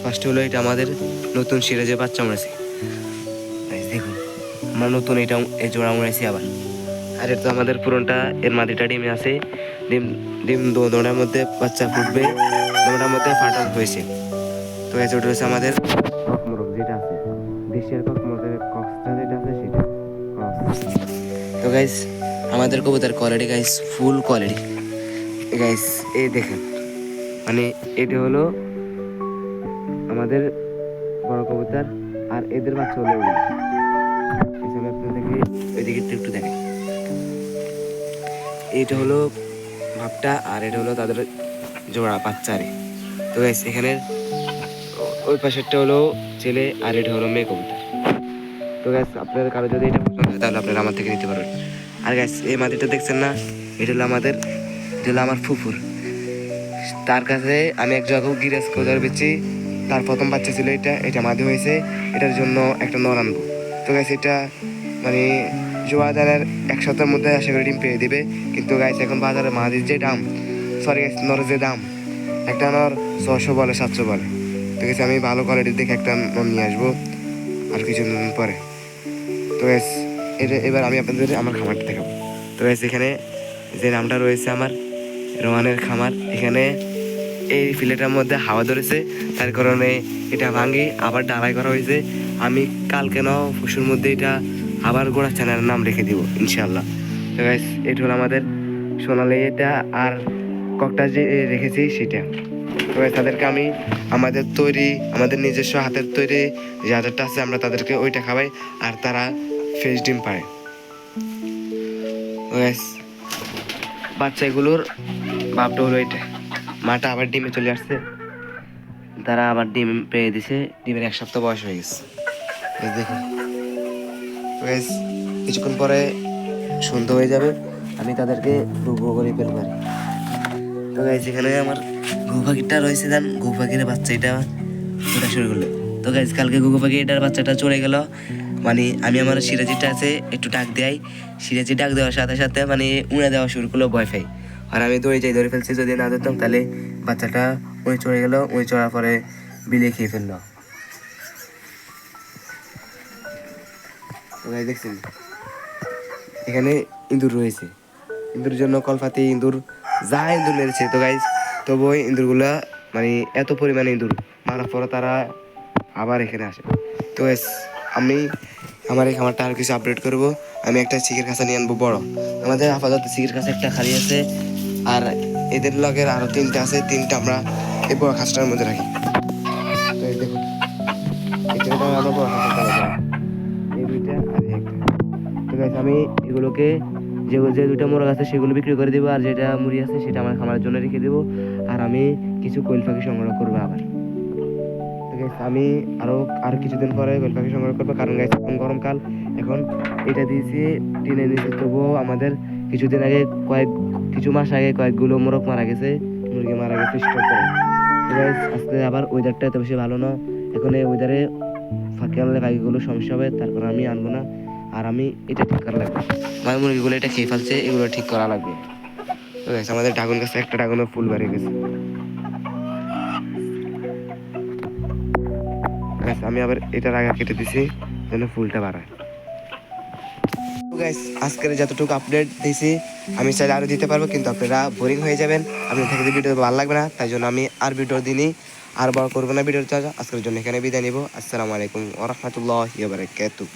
First হলো এটা আমাদের নতুন সিরাজের বাচ্চা মরেছে। দেখুন আমরা নতুন এটা এই জোড়া মরেছি আবার। আর এটা তো আমাদের পুরনটা এর মাদিটা ডিমে আছে। ডিম ডিম দোটার মধ্যে বাচ্চা ফুটবে, দোটার মধ্যে ফাটা হয়েছে। তো এই জোড়া হচ্ছে আমাদের কক মোরগ যেটা আছে, দেশের কক মোরগের কক্সটা যেটা আছে সেটা। তো গাইস আমাদের কবুতর কোয়ালিটি গাইস ফুল কোয়ালিটি গাইস। এই দেখেন মানে এটা হলো আমাদের বড় কবুতর, আর এদের বাচ্চা হলো এগুলো। আমি আপনাদেরকে ওইদিকে একটু দেখেন, এইটা হলো ভাবটা আর এটা হলো তাদের জোড়া বাচ্চারে। তো গাইস এখানে ওই পাশেরটা হলো ছেলে আর এটা হলো মেয়ে কবুতর। তো গাইস আপনাদের কারো যদি এটা পছন্দ হয় তাহলে আপনারা আমার থেকে নিতে পারবেন। আর গাইস এই মাটিটা দেখছেন না, এটা হলো আমাদের, এটা হলো আমার ফুফুর। তার কাছে আমি এক জায়গায় গিরাজ কোদার বেচি, তার প্রথম বাচ্চা ছিল এটা, এটা মাদি হয়েছে, এটার জন্য একটা নর আনবো। তো গাইস এটা মানে জোয়া দানের এক সপ্তাহের মধ্যে আশা করি ডিম পেয়ে দেবে। কিন্তু গাইস এখন বাজারে মাদির যে দাম, সরি গাইস নরের যে দাম, একটা নর 600 বলে 700 বলে। তো গাইস আমি ভালো কোয়ালিটির দেখে একটা নর নিয়ে আসবো আর কিছুদিন পরে। তো গাইস এটা এবার আমি আপনাদের আমার খামারটা দেখাবো। তো গাইস এখানে যে নামটা রয়েছে আমার রোহানের খামার, এখানে এই ফিলেটার মধ্যে হাওয়া ধরেছে, তার কারণে এটা ভাঙি আবার ডালাই করা হয়েছে। আমি কালকে নাও পশুর মধ্যে এটা আবার গোড়া চ্যানেলের নাম রেখে দিব ইনশাল্লাহ। তো গাইস এটা হলো আমাদের সোনালি এটা, আর ককটা যে রেখেছি সেটা। তো গাইস তাদেরকে আমি আমাদের তৈরি, আমাদের নিজস্ব হাতের তৈরি যে আচারটা আছে আমরা তাদেরকে ওইটা খাওয়াই, আর তারা ফ্রেশ ডিম পায়। তো গাইস বাচ্চাগুলোর ভাবটা হলো এটা, মাটা আবার ডিমে চলে আসছে, তারা আবার ডিম পেয়ে দিছে, ডিমের 1 সপ্তাহ বয়স হয়ে গেছে। দেখুন কিছুক্ষণ পরে সন্ধ্যা হয়ে যাবে, আমি তাদেরকে ঘুঘু করে ফেলতে পারি। তো গাইস এখানে আমার ঘুঘু পাখিটা রয়েছে, দেন ঘুঘু পাখির বাচ্চা এটা ওটা শুরু করলো। তো গাইস কালকে ঘুঘু পাখি এটার বাচ্চাটা চলে গেল, মানে আমি আমার সিরাজিটা আছে একটু ডাক দেয়, সিরাজি ডাক দেওয়ার সাথে সাথে মানে উড়ে দেওয়া শুরু করলো ভয় পাই, আর আমি দৌড়ে যাই, ধরে ফেলছি। যদি না ধরতাম তাহলে বাচ্চাটা উড়ে চলে গেল, উড়ে চড়ার পরে বিলে খেয়ে ফেললো। তো গাইস দেখছেন এখানে ইঁদুর রয়েছে, ইঁদুর জন্য কলপাতি ইঁদুর যা ইঁদুর মেরেছে। তো গাইস তবু ওই ইঁদুরগুলা মানে এত পরিমাণে ইঁদুর মারার পরে তারা আবার এখানে আসে। তো গাইস আমি আমার এই খামারটা আর কিছু আপডেট করবো, আমি একটা চিকের কাছা নিয়ে আনবো বড়। আমাদের আপাতত চিকের কাছে একটা খালি আছে, আর এদের লগের আরো 3টা আছে, 3টা আমরা এই বড় খাঁচটার মধ্যে রাখি। তো এই দেখুন এখানে আমার বড় খাঁচটা এই 2টা আর এই একটা। তো গাইস আমি এগুলোকে যে 2টা মোরগ আছে সেগুলো বিক্রি করে দেবো, আর যেটা মুড়ি আছে সেটা আমার খামারের জন্য রেখে দেবো, আর আমি কিছু কোয়েল পাখি সংগ্রহ করবো আবার। আমি আর কিছুদিন পরে কোয়েল পাখি সংগ্রহ করবো, কারণ গাইস এখন গরমকাল, এখন এটা দিয়েছি টিনে নিয়েছি, তবুও আমাদের কিছুদিন আগে কিছু মাস আগে কয়েকগুলো মোরগ মারা গেছে, মুরগি মারা গেছে স্টক করে। তো গাইস আজকে আবার ওয়েদারটা এত বেশি ভালো না, এখন এই ওয়েদারে ফাঁকি আনলে পাখিগুলো সমস্যা হবে, তারপর আমি আনবো না। আর আমি এটা ঠিক করা লাগবে, আমার মুরগিগুলো এটা খেয়ে ফেলছে, এগুলো ঠিক করা লাগবে। তো গাইস আমাদের ড্রাগন গাছে একটা ড্রাগনের ফুল বেরিয়ে গেছে। আমি আবার এটার আগে কেটে দিছি যেন ফুলটা বাড়ায়। গাইস আজকের যতটুকু আপডেট দিয়েছি আমি চাইলে আরও দিতে পারবো, কিন্তু আপনারা বোরিং হয়ে যাবেন, আপনার থেকে ভিডিও ভালো লাগবে না, তাই জন্য আমি আর ভিডিও দিনই আর বড় করবো না ভিডিওটা। আজকের জন্য এখানে বিদায় নিব। আসসালামু আলাইকুম ওয়া রাহমাতুল্লাহি ওয়া বারাকাতুহু।